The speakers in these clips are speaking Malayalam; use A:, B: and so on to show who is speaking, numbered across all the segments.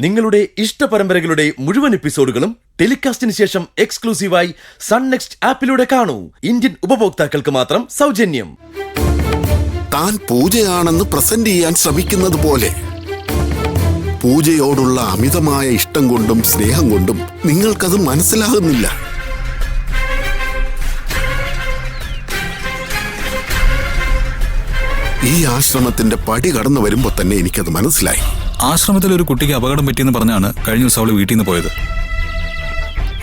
A: നിങ്ങളുടെ ഇഷ്ട പരമ്പരകളുടെ മുഴുവൻ എപ്പിസോഡുകളും ടെലികാസ്റ്റിന് ശേഷം എക്സ്ക്ലൂസീവായി സൺ നെക്സ്റ്റ് ആപ്പിലൂടെ കാണൂ. ഇന്ത്യൻ ഉപഭോക്താക്കൾക്ക് മാത്രം സൗജന്യം.
B: താൻ പൂജയാണെന്ന് പ്രസന്റ് ചെയ്യാൻ ശ്രമിക്കുന്നത് പോലെ പൂജയോടുള്ള അമിതമായ ഇഷ്ടം കൊണ്ടും സ്നേഹം കൊണ്ടും നിങ്ങൾക്കത് മനസ്സിലാകുന്നില്ല. ഈ ആശ്രമത്തിന്റെ പടി കടന്നു വരുമ്പോ തന്നെ എനിക്കത് മനസ്സിലായി.
C: ആശ്രമത്തിൽ ഒരു കുട്ടിക്ക് അപകടം പറ്റിയെന്ന് പറഞ്ഞാണ് കഴിഞ്ഞ ദിവസം അവള് വീട്ടിൽ നിന്ന് പോയത്.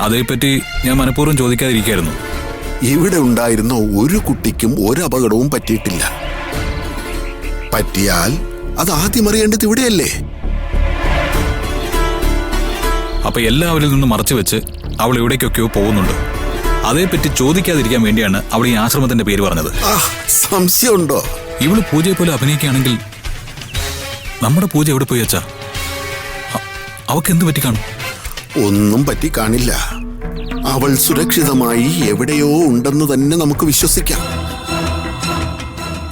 C: അതേപ്പറ്റി ഞാൻ മനഃപൂർവ്വം ചോദിക്കാതിരിക്കായിരുന്നു.
B: ഇവിടെ ഉണ്ടായിരുന്ന ഒരു കുട്ടിക്കും ഒരു അപകടവും പറ്റിയിട്ടില്ല. പറ്റിയാൽ അത് ആദ്യം അറിയേണ്ടത് ഇവിടെയല്ലേ?
C: അപ്പൊ എല്ലാവരിൽ നിന്നും മറച്ചു വെച്ച് അവൾ എവിടേക്കൊക്കെയോ പോകുന്നുണ്ട്. അതേപ്പറ്റി ചോദിക്കാതിരിക്കാൻ വേണ്ടിയാണ് അവൾ ഈ ആശ്രമത്തിന്റെ പേര് പറഞ്ഞത്.
B: സംശയമുണ്ടോ?
C: ഇവള് പൂജയെ പോലെ അഭിനയിക്കുകയാണെങ്കിൽ നമ്മുടെ പൂജ എവിടെ പോയി വെച്ചാ? അവക്ക് എന്ത് പറ്റി കാണും?
B: ഒന്നും പറ്റി കാണില്ല. അവൾ സുരക്ഷിതമായി എവിടെയോ ഉണ്ടെന്ന് തന്നെ നമുക്ക് വിശ്വസിക്കാം.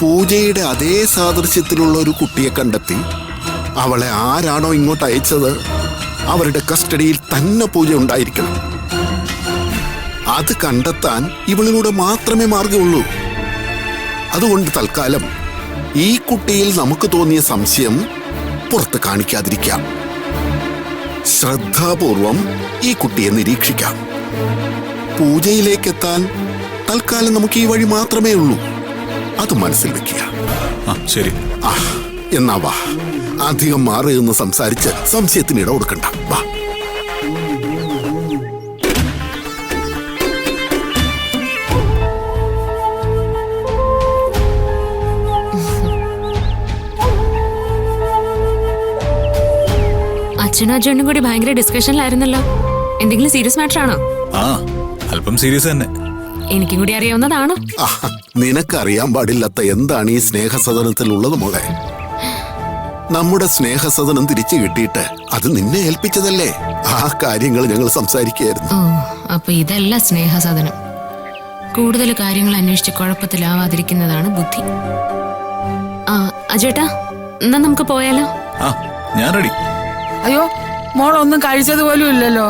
B: പൂജയുടെ അതേ സാദൃശ്യത്തിലുള്ള ഒരു കുട്ടിയെ കണ്ടെത്തി അവളെ ആരാണോ ഇങ്ങോട്ട് അയച്ചത് അവരുടെ കസ്റ്റഡിയിൽ തന്നെ പൂജ ഉണ്ടായിരിക്കണം. അത് കണ്ടെത്താൻ ഇവളിലൂടെ മാത്രമേ മാർഗമുള്ളൂ. അതുകൊണ്ട് തൽക്കാലം ഈ കുട്ടിയിൽ നമുക്ക് തോന്നിയ സംശയം പുറത്ത് കാണിക്കാതിരിക്കാം. ശ്രദ്ധാപൂർവം ഈ കുട്ടിയെ നിരീക്ഷിക്കാം. പൂജയിലേക്കെത്താൻ തൽക്കാലം നമുക്ക് ഈ വഴി മാത്രമേ ഉള്ളൂ. അത് മനസ്സിൽ വെക്കുക.
C: ശരി.
B: എന്നാ വാ, അധികം മാറി എന്ന് സംസാരിച്ച് സംശയത്തിന് ഇട കൊടുക്കണ്ട. വാ.
D: അച്ഛനും അച്ഛനും കൂടി ഭയങ്കര ഡിസ്കഷനിലായിരുന്നല്ലോ. എന്തെങ്കിലും സീരിയസ് മാറ്റർ ആണോ?
C: അല്പം സീരിയസ് തന്നെ.
D: എനിക്കും കൂടി അറിയാവുന്നതാണോ?
B: നിനക്കറിയാൻ പാടില്ലാത്ത എന്താണ് ഈ സ്നേഹസദനത്തിൽ ഉള്ളത് മോളെ? നമ്മുടെ സ്നേഹസദനം തിരിച്ചു കിട്ടിയിട്ട് അത് നിന്നെ ഏൽപ്പിച്ചതല്ലേ? ആ കാര്യങ്ങൾ ഞങ്ങൾ സംസാരിക്കുകയായിരുന്നു.
D: അപ്പൊ ഇതല്ല സ്നേഹസദനം. കൂടുതൽ കാര്യങ്ങൾ അന്വേഷിച്ച് കുഴപ്പത്തിലാവാതിരിക്കുന്നതാണ് ബുദ്ധി. അജേട്ടാ, എന്നാ നമുക്ക് പോയാലോ?
C: ഞാൻ റെഡി.
E: അയ്യോ, മോളൊന്നും കഴിച്ചതുപോലും ഇല്ലല്ലോ.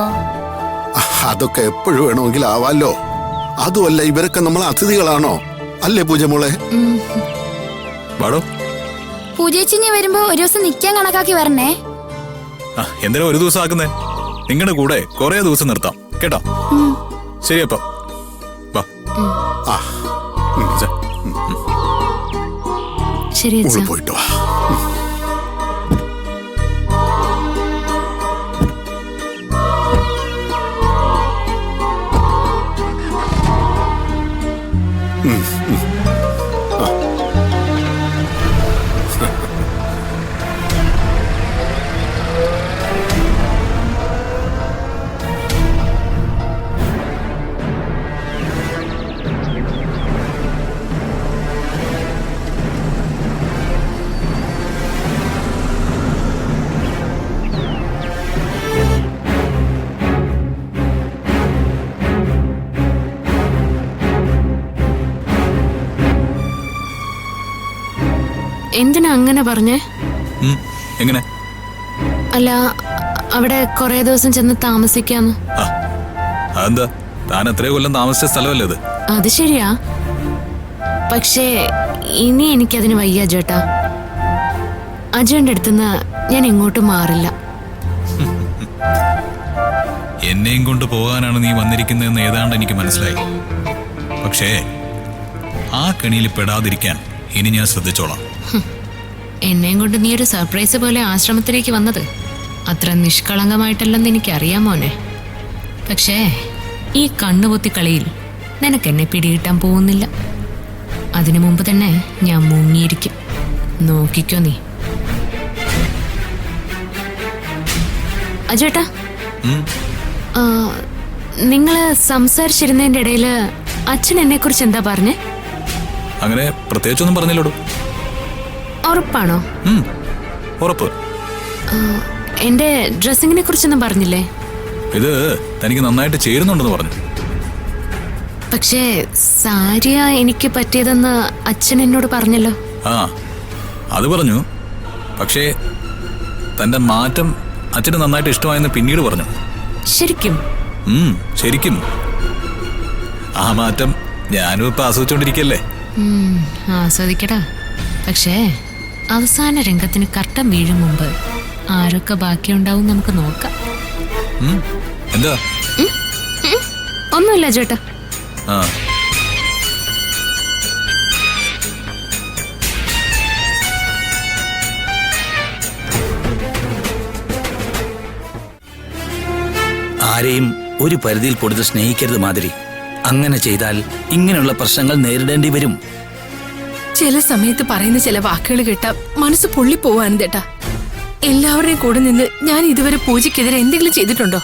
B: അതൊക്കെ എപ്പോഴും വേണമെങ്കിൽ ആവാലോ. അതുമല്ല, ഇവരൊക്കെ നമ്മളെ അതിഥികളാണോ? അല്ലേ പൂജ മോളെ?
F: പൂജേച്ചിഞ്ഞ് വരുമ്പോ ഒരു ദിവസം നിക്കാൻ കണക്കാക്കി വരണേ.
C: എന്തിനാ ഒരു ദിവസം ആക്കുന്നേ? നിങ്ങളുടെ കൂടെ കൊറേ ദിവസം നിർത്താം കേട്ടോ. ശരി, അപ്പൊ
D: ശരി,
B: പോയിട്ട് വാ.
D: എന്തിനാ അങ്ങനെ പറഞ്ഞേ?
C: എങ്ങനെ?
D: അല്ല, അവിടെ കൊറേ ദിവസം ചെന്ന് താമസിക്കാന്ന്.
C: അതെന്താ? താൻ എത്രയോ കൊല്ലം താമസിച്ച സ്ഥലമല്ലേ അത്?
D: അത് ശരിയാ, പക്ഷേ ഇനി എനിക്കതിന് വയ്യ ചേട്ടാ. അജയന്റെ അടുത്തുനിന്ന് ഞാൻ എങ്ങോട്ടും മാറില്ല.
C: എന്നെയും കൊണ്ട് പോകാനാണ് നീ വന്നിരിക്കുന്നതെന്ന് ഏതാണ്ട് എനിക്ക് മനസ്സിലായി. പക്ഷേ ആ കെണിയിൽ പെടാതിരിക്കാൻ ഇനി ഞാൻ ശ്രദ്ധിച്ചോളാം.
D: എന്നെയും കൊണ്ട് നീ ഒരു സർപ്രൈസ് പോലെ ആശ്രമത്തിലേക്ക് വന്നത് അത്ര നിഷ്കളങ്കമായിട്ടല്ലെന്ന് എനിക്കറിയാം മോനെ. പക്ഷേ ഈ കണ്ണുപൊത്തിക്കളിയിൽ നിനക്കെന്നെ പിടികിട്ടാൻ പോകുന്നില്ല. അതിനു മുമ്പ് തന്നെ ഞാൻ മുങ്ങിയിരിക്കും. നോക്കിക്കോ നീ. അജേട്ടാ, നിങ്ങള് സംസാരിച്ചിരുന്നതിന്റെ ഇടയില് അച്ഛൻ എന്നെ കുറിച്ച് എന്താ പറഞ്ഞേ?
C: അങ്ങനെ പ്രത്യേകിച്ചൊന്നും പറഞ്ഞില്ലോടൂ.
D: ഉറപ്പാണോ?
C: ഉറപ്പ്.
D: എന്റെ ഡ്രസ്സിങ്ങിനെ കുറിച്ചൊന്നും പറഞ്ഞില്ലേ?
C: ഇത് തനിക്ക് നന്നായിട്ട് ചേരുന്നുണ്ടെന്ന് പറഞ്ഞു.
D: പക്ഷേ സാരിയ എനിക്ക് പറ്റിയതെന്ന് അച്ഛൻ എന്നോട് പറഞ്ഞല്ലോ.
C: അത് പറഞ്ഞു. പക്ഷേ തന്റെ മാറ്റം അച്ഛന് നന്നായിട്ട് ഇഷ്ടമായെന്ന് പിന്നീട് പറഞ്ഞു.
D: ശരിക്കും?
C: ശരിക്കും. ആ മാറ്റം ഞാനും ഇപ്പൊ ആസ്വദിച്ചോണ്ടിരിക്കല്ലേ.
D: ആസ്വദിക്കടാ. പക്ഷേ അവസാന രംഗത്തിന് കർട്ടൻ വീഴും മുമ്പ് ആരൊക്കെ ബാക്കിയുണ്ടാവും നമുക്ക് നോക്കാം.
C: എന്താ?
D: ഒന്നുമില്ല ചേട്ടാ.
C: ആ
G: ആരെയും ഒരു പരിധിയിൽ കൊടുത്ത് സ്നേഹിക്കരുത് മാതിരി. അങ്ങനെ ചെയ്താൽ ഇങ്ങനെയുള്ള പ്രശ്നങ്ങൾ നേരിടേണ്ടി വരും.
H: ചില സമയത്ത് പറയുന്ന ചില വാക്കുകൾ കേട്ട മനസ്സ് പൊള്ളിപ്പോവാൻ ചേട്ടാ. എല്ലാവരുടെയും കൂടെ നിന്ന് ഞാൻ ഇതുവരെ പൂജയ്ക്കെതിരെ എന്തെങ്കിലും ചെയ്തിട്ടുണ്ടോ?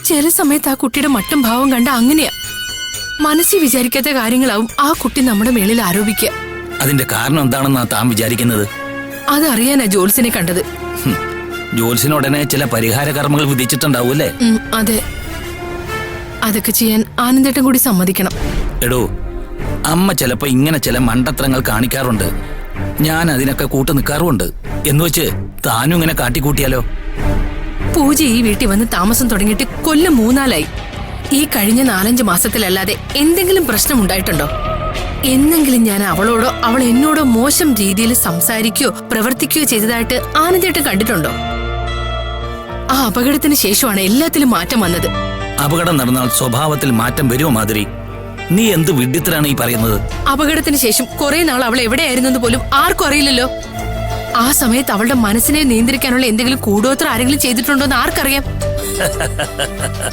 H: ചില സമയത്ത് ആ കുട്ടിയുടെ മട്ടും ഭാവം കണ്ട അങ്ങനെയാ. മനസ്സിൽ വിചാരിക്കാത്ത കാര്യങ്ങളാവും ആ കുട്ടി നമ്മുടെ മേളിൽ ആരോപിക്കുക.
G: അതിന്റെ കാരണം എന്താണെന്നാ താൻ വിചാരിക്കുന്നത്?
H: അതറിയാനാ ജോത്സ്യനെ കണ്ടത്.
G: ജോത്സ്യനുടനെ ചില പരിഹാര കർമ്മങ്ങൾ വിധിച്ചിട്ടുണ്ടാവും അല്ലേ?
H: അതെ, അതൊക്കെ ചെയ്യാൻ ആനന്ദേട്ടൻ കൂടി സമ്മതിക്കണം.
G: എടോ, അമ്മ ചിലപ്പോ ഇങ്ങനെ ചില മണ്ടത്തരങ്ങൾ കാണിക്കാറുണ്ട്. ഞാൻ അതിനൊക്കെ കൂട്ടു നിൽക്കാറുമുണ്ട്. എന്നുവെച്ച് താനും ഇങ്ങനെ കാട്ടിക്കൂട്ടിയാലോ?
H: പൂജ ഈ വീട്ടിൽ വന്ന് താമസം തുടങ്ങിയിട്ട് കൊല്ലം 3-4 ഈ കഴിഞ്ഞ 4-5 മാസത്തിലല്ലാതെ എന്തെങ്കിലും പ്രശ്നം ഉണ്ടായിട്ടുണ്ടോ? എന്നെങ്കിലും ഞാൻ അവളോടോ അവൾ എന്നോടോ മോശം രീതിയിൽ സംസാരിക്കുകയോ പ്രവർത്തിക്കുകയോ ചെയ്തതായിട്ട് ആനന്ദേട്ടൻ കണ്ടിട്ടുണ്ടോ? ആ അപകടത്തിന് ശേഷമാണ് എല്ലാത്തിലും മാറ്റം വന്നത്.
G: അപകടം നടന്നാൽ സ്വഭാവത്തിൽ മാറ്റം വരുമോ മാതിരി? നീ എന്ത് വിഡ്ഢിത്തരാണ് ഈ പറയുന്നത്?
H: അപകടത്തിന് ശേഷം കുറെ നാൾ അവൾ എവിടെയായിരുന്നു പോലും ആർക്കും അറിയില്ലല്ലോ. ആ സമയത്ത് അവളുടെ മനസ്സിനെ നിയന്ത്രിക്കാനുള്ള എന്തെങ്കിലും കൂടോത്രം ആരെങ്കിലും ചെയ്തിട്ടുണ്ടോ എന്ന് ആർക്കറിയാം?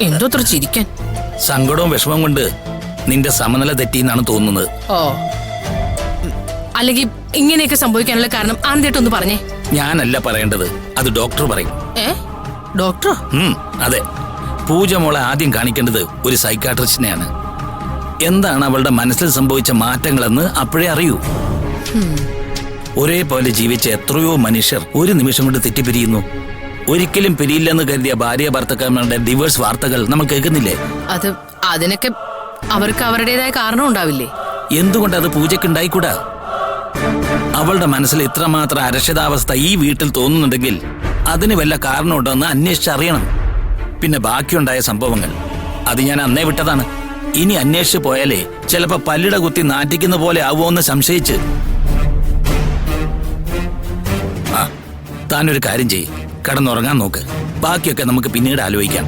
H: എന്തോത്ര ചിരിക്കാൻ.
G: സങ്കടവും വിഷമം കൊണ്ട് നിന്റെ സമനില തെറ്റിയെന്നാണ് തോന്നുന്നത്.
H: ഓ, അല്ലെങ്കിൽ ഇങ്ങനെയൊക്കെ സംഭവിക്കാനുള്ള കാരണം ആനന്ദേട്ടൻ ഒന്ന് പറഞ്ഞേ.
G: ഞാനല്ല പറയേണ്ടത്, അത് ഡോക്ടർ പറയും.
H: ഡോക്ടറോ?
G: അതെ. പൂജ മോളെ ആദ്യം കാണിക്കേണ്ടത് ഒരു സൈക്കാട്രിസ്റ്റിനെയാണ്. എന്താണ് അവളുടെ മനസ്സിൽ സംഭവിച്ച മാറ്റങ്ങളെന്ന് അപ്പോഴേ അറിയൂ. ഒരേപോലെ ജീവിച്ച എത്രയോ മനുഷ്യർ ഒരു നിമിഷം കൊണ്ട് തെറ്റിപ്പിരിയുന്നു. ഒരിക്കലും പിരിയില്ലെന്ന് കരുതിയ ഭാര്യ ഭർത്താക്കന്മാരുടെ ഡിവോഴ്സ് വാർത്തകൾ നമ്മൾ കേൾക്കുന്നില്ലേ?
H: അതിനൊക്കെ അവർക്ക് അവരുടേതായ കാരണം ഉണ്ടാവില്ലേ?
G: എന്തുകൊണ്ട് അത് പൂജയ്ക്ക് ഉണ്ടായിക്കൂടാ? അവളുടെ മനസ്സിൽ ഇത്രമാത്രം അരക്ഷിതാവസ്ഥ ഈ വീട്ടിൽ തോന്നുന്നുണ്ടെങ്കിൽ അതിന് വല്ല കാരണമുണ്ടോ എന്ന് അന്വേഷിച്ചറിയണം. പിന്നെ ബാക്കിയുണ്ടായ സംഭവങ്ങൾ അത് ഞാൻ അന്നേ വിട്ടതാണ്. ഇനി അന്വേഷിച്ചു പോയാലേ ചിലപ്പോ പല്ലിട കുത്തി നാറ്റിക്കുന്ന പോലെ ആവുമോന്ന് സംശയിച്ച്. താനൊരു കാര്യം ചെയ്യ്, കിടന്നുറങ്ങാൻ നോക്ക്. ബാക്കിയൊക്കെ നമുക്ക് പിന്നീട് ആലോചിക്കാം.